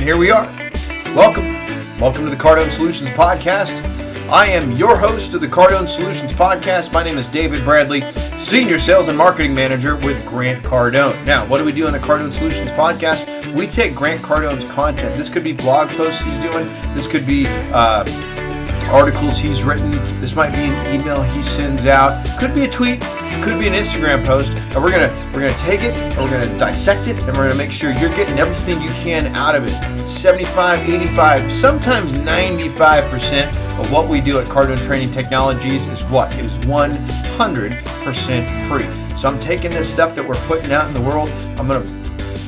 here we are. Welcome to the Cardone Solutions Podcast. I am your host of the Cardone Solutions Podcast. My name is David Bradley, Senior Sales and Marketing Manager with Grant Cardone. Now, what do we do on the Cardone Solutions Podcast? We take Grant Cardone's content. This could be blog posts he's doing. This could be articles he's written. This might be an email he sends out. Could be a tweet. Could be an Instagram post. And we're gonna take it, and we're gonna dissect it, and we're gonna make sure you're getting everything you can out of it. 75, 85, sometimes 95% of what we do at Cardone Training Technologies is what? It is 100% free. So I'm taking this stuff that we're putting out in the world. I'm gonna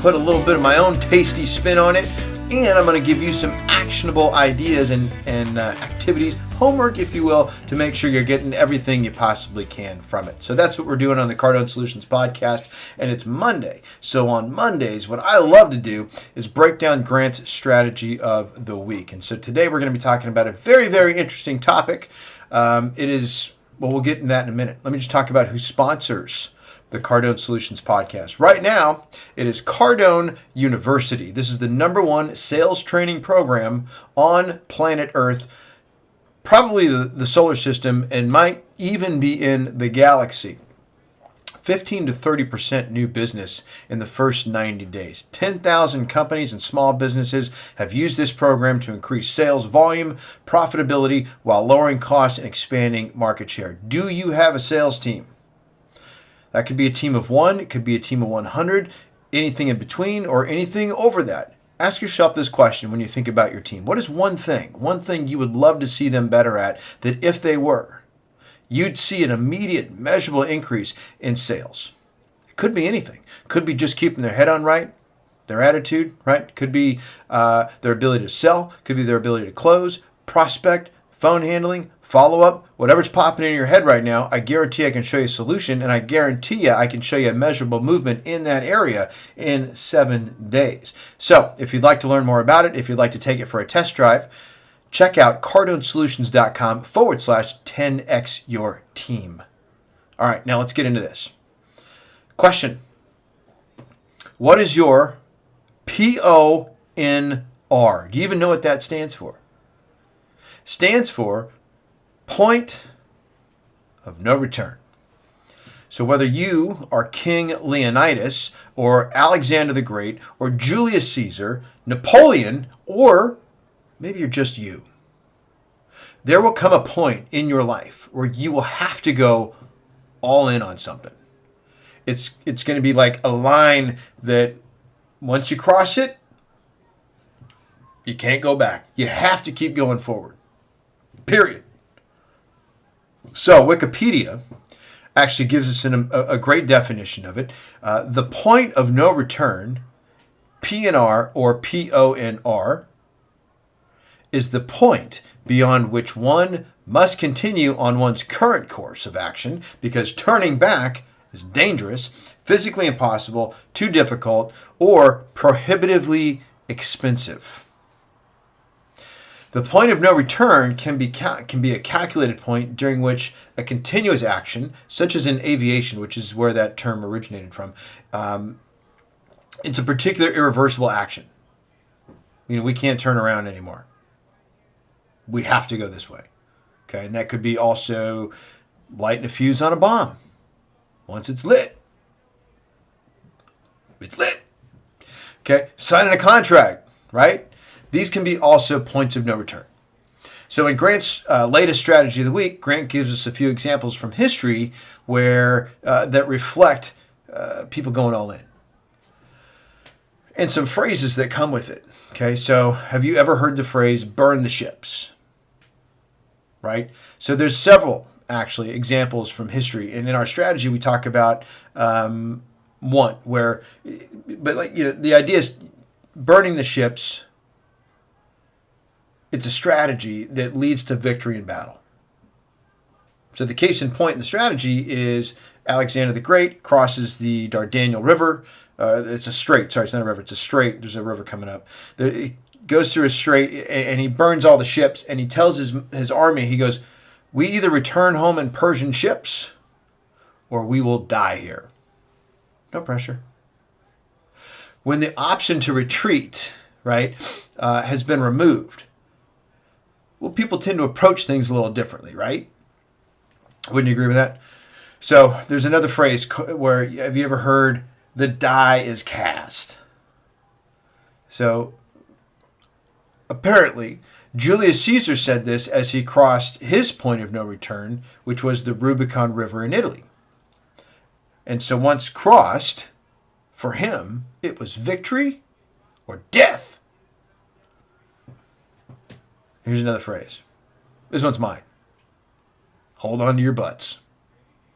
put a little bit of my own tasty spin on it, and I'm going to give you some actionable ideas and activities, homework, if you will, to make sure you're getting everything you possibly can from it. So that's what we're doing on the Cardone Solutions Podcast, and it's Monday. So on Mondays, what I love to do is break down Grant's strategy of the week. And so today we're going to be talking about a very, very interesting topic. We'll get into that in a minute. Let me just talk about who sponsors the Cardone Solutions Podcast. Right now, it is Cardone University. This is the #1 sales training program on planet Earth, probably the solar system, and might even be in the galaxy. 15 to 30% new business in the first 90 days. 10,000 companies and small businesses have used this program to increase sales volume, profitability, while lowering costs and expanding market share. Do you have a sales team? That could be a team of 1, it could be a team of 100, anything in between, or anything over that. Ask yourself this question when you think about your team. What is one thing you would love to see them better at, that if they were, you'd see an immediate, measurable increase in sales? It could be anything. Could be just keeping their head on right, their attitude, right? Could be their ability to sell, could be their ability to close, prospect, phone handling, follow-up, whatever's popping in your head right now. I guarantee I can show you a solution, and I guarantee you I can show you a measurable movement in that area in 7 days. So if you'd like to learn more about it, if you'd like to take it for a test drive, check out cardonesolutions.com/10x your team. All right, now let's get into this. Question: what is your PONR? Do you even know what that stands for? Stands for point of no return. So whether you are King Leonidas or Alexander the Great or Julius Caesar, Napoleon, or maybe you're just you, there will come a point in your life where you will have to go all in on something. It's going to be like a line that once you cross it, you can't go back. You have to keep going forward. Period. So Wikipedia actually gives us a great definition of it. The point of no return, PNR or PONR, is the point beyond which one must continue on one's current course of action because turning back is dangerous, physically impossible, too difficult, or prohibitively expensive. The point of no return can be a calculated point during which a continuous action, such as in aviation, which is where that term originated from, it's a particular irreversible action. We can't turn around anymore. We have to go this way. Okay, and that could be also lighting a fuse on a bomb. Once it's lit, it's lit. Okay, signing a contract, right? These can be also points of no return. So in Grant's latest strategy of the week, Grant gives us a few examples from history where that reflect people going all in. And some phrases that come with it. Okay, so have you ever heard the phrase burn the ships? Right? So there's several actually examples from history. And in our strategy, we talk about the idea is burning the ships. It's a strategy that leads to victory in battle. So the case in point in the strategy is Alexander the Great crosses the Dardanelles River. It's a strait. Sorry, it's not a river. It's a strait. There's a river coming up. It goes through a strait, and he burns all the ships, and he tells his army, he goes, we either return home in Persian ships, or we will die here. No pressure. When the option to retreat, right, has been removed. Well, people tend to approach things a little differently, right? Wouldn't you agree with that? So there's another phrase where, have you ever heard the die is cast? So apparently, Julius Caesar said this as he crossed his point of no return, which was the Rubicon River in Italy. And so once crossed, for him, it was victory or death. Here's another phrase. This one's mine. Hold on to your butts.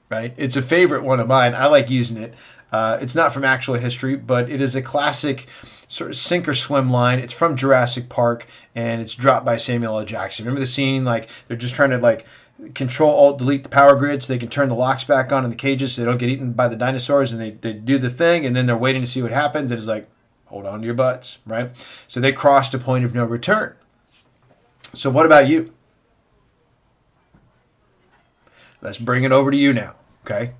Right? It's a favorite one of mine. I like using it. It's not from actual history, but it is a classic sort of sink or swim line. It's from Jurassic Park, and it's dropped by Samuel L. Jackson. Remember the scene? Like, they're just trying to Control Alt Delete the power grid so they can turn the locks back on in the cages so they don't get eaten by the dinosaurs, and they do the thing, and then they're waiting to see what happens, and it's like, hold on to your butts, right? So they crossed a point of no return. So what about you? Let's bring it over to you now, okay?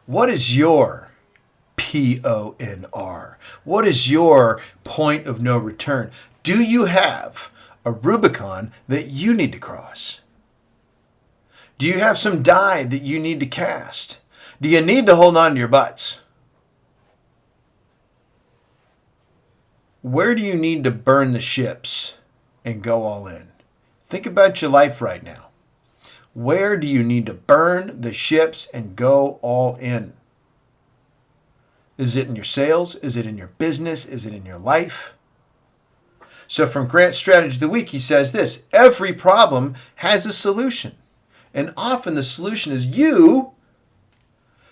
What is your PONR? What is your point of no return? Do you have a Rubicon that you need to cross? Do you have some die that you need to cast? Do you need to hold on to your butts? Where do you need to burn the ships and go all in? Think about your life right now. Where do you need to burn the ships and go all in? Is it in your sales? Is it in your business? Is it in your life? So from Grant's Strategy of the Week, he says this: every problem has a solution. And often the solution is you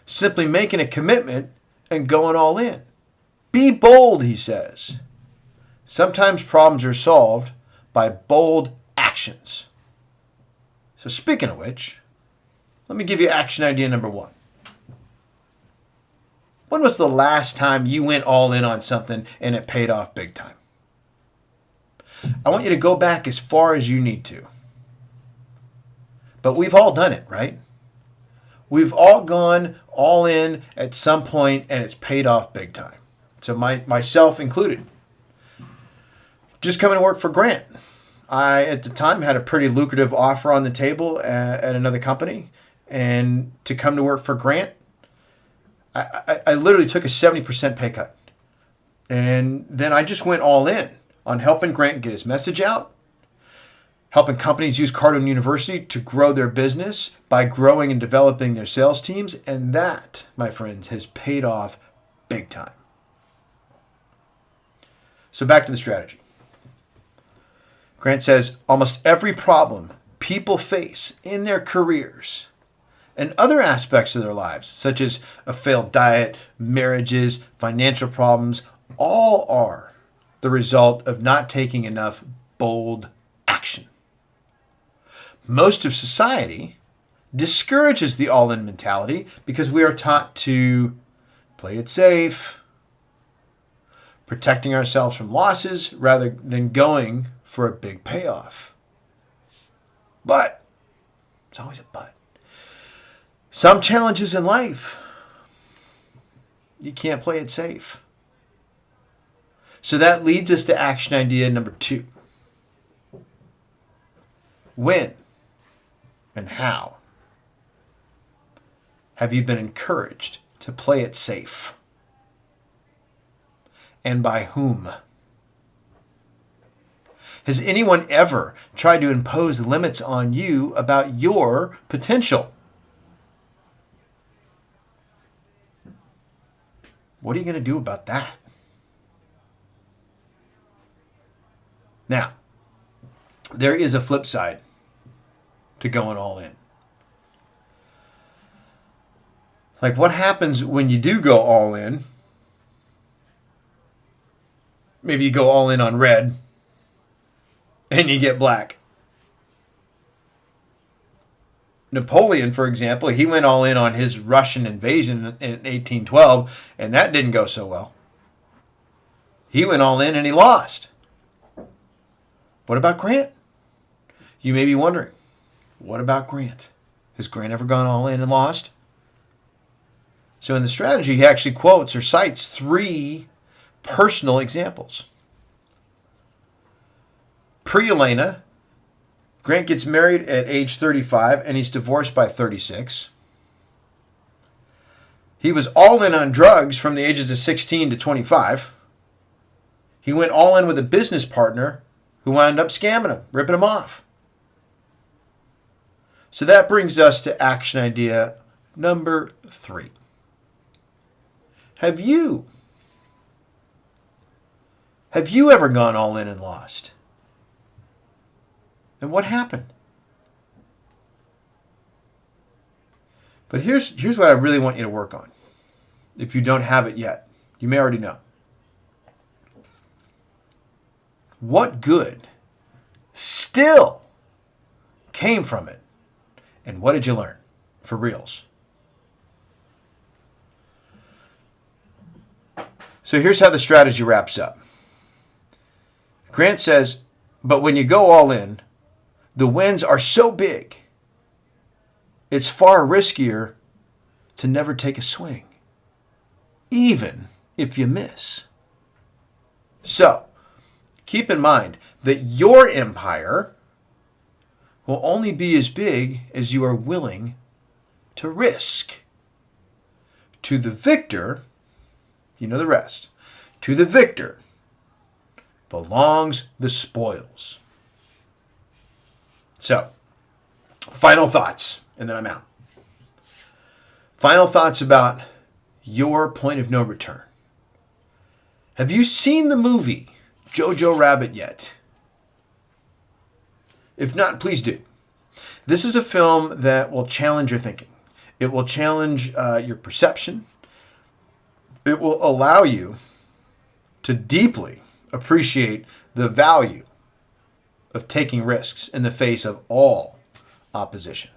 simply making a commitment and going all in. Be bold, he says. Sometimes problems are solved by bold actions. So speaking of which, let me give you action idea number 1. When was the last time you went all in on something and it paid off big time? I want you to go back as far as you need to. But we've all done it, right? We've all gone all in at some point and it's paid off big time. So myself included. Just coming to work for Grant. I, at the time, had a pretty lucrative offer on the table at another company. And to come to work for Grant, I literally took a 70% pay cut. And then I just went all in on helping Grant get his message out, helping companies use Cardone University to grow their business by growing and developing their sales teams. And that, my friends, has paid off big time. So back to the strategy. Grant says, almost every problem people face in their careers and other aspects of their lives, such as a failed diet, marriages, financial problems, all are the result of not taking enough bold action. Most of society discourages the all-in mentality because we are taught to play it safe, protecting ourselves from losses rather than going for a big payoff. But, it's always a but. Some challenges in life, you can't play it safe. So that leads us to action idea number 2. When and how have you been encouraged to play it safe? And by whom? Has anyone ever tried to impose limits on you about your potential? What are you going to do about that? Now, there is a flip side to going all in. Like, what happens when you do go all in? Maybe you go all in on red and you get black. Napoleon, for example, he went all in on his Russian invasion in 1812, and that didn't go so well. He went all in and he lost. What about Grant? You may be wondering, what about Grant? Has Grant ever gone all in and lost? So in the strategy, he actually quotes or cites 3 personal examples. Pre-Elena, Grant gets married at age 35 and he's divorced by 36. He was all in on drugs from the ages of 16 to 25. He went all in with a business partner who wound up scamming him, ripping him off. So that brings us to action idea number 3. Have you ever gone all in and lost? And what happened? But here's what I really want you to work on. If you don't have it yet, you may already know. What good still came from it? And what did you learn? For reals. So here's how the strategy wraps up. Grant says, but when you go all in, the wins are so big, it's far riskier to never take a swing, even if you miss. So, keep in mind that your empire will only be as big as you are willing to risk. To the victor, you know the rest, to the victor belongs the spoils. So, final thoughts, and then I'm out. Final thoughts about your point of no return. Have you seen the movie Jojo Rabbit yet? If not, please do. This is a film that will challenge your thinking. It will challenge your perception. It will allow you to deeply appreciate the value of taking risks in the face of all opposition.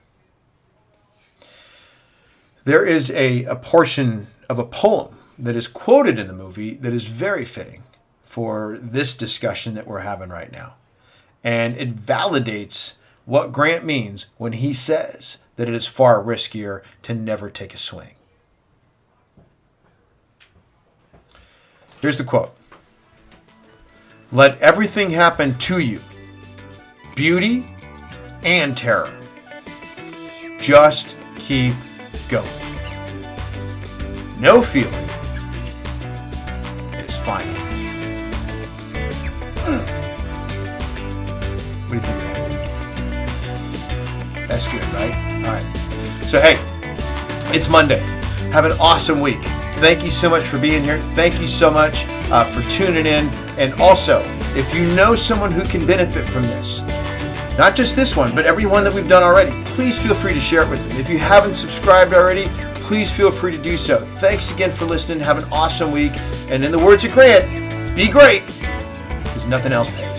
There is a portion of a poem that is quoted in the movie that is very fitting for this discussion that we're having right now. And it validates what Grant means when he says that it is far riskier to never take a swing. Here's the quote. Let everything happen to you, beauty and terror. Just keep going. No feeling is final. What do you think of that? That's good, right? All right. So, hey, it's Monday. Have an awesome week. Thank you so much for being here. Thank you so much for tuning in. And also, if you know someone who can benefit from this, not just this one, but every one that we've done already, please feel free to share it with them. If you haven't subscribed already, please feel free to do so. Thanks again for listening. Have an awesome week. And in the words of Grant, be great, because nothing else pays.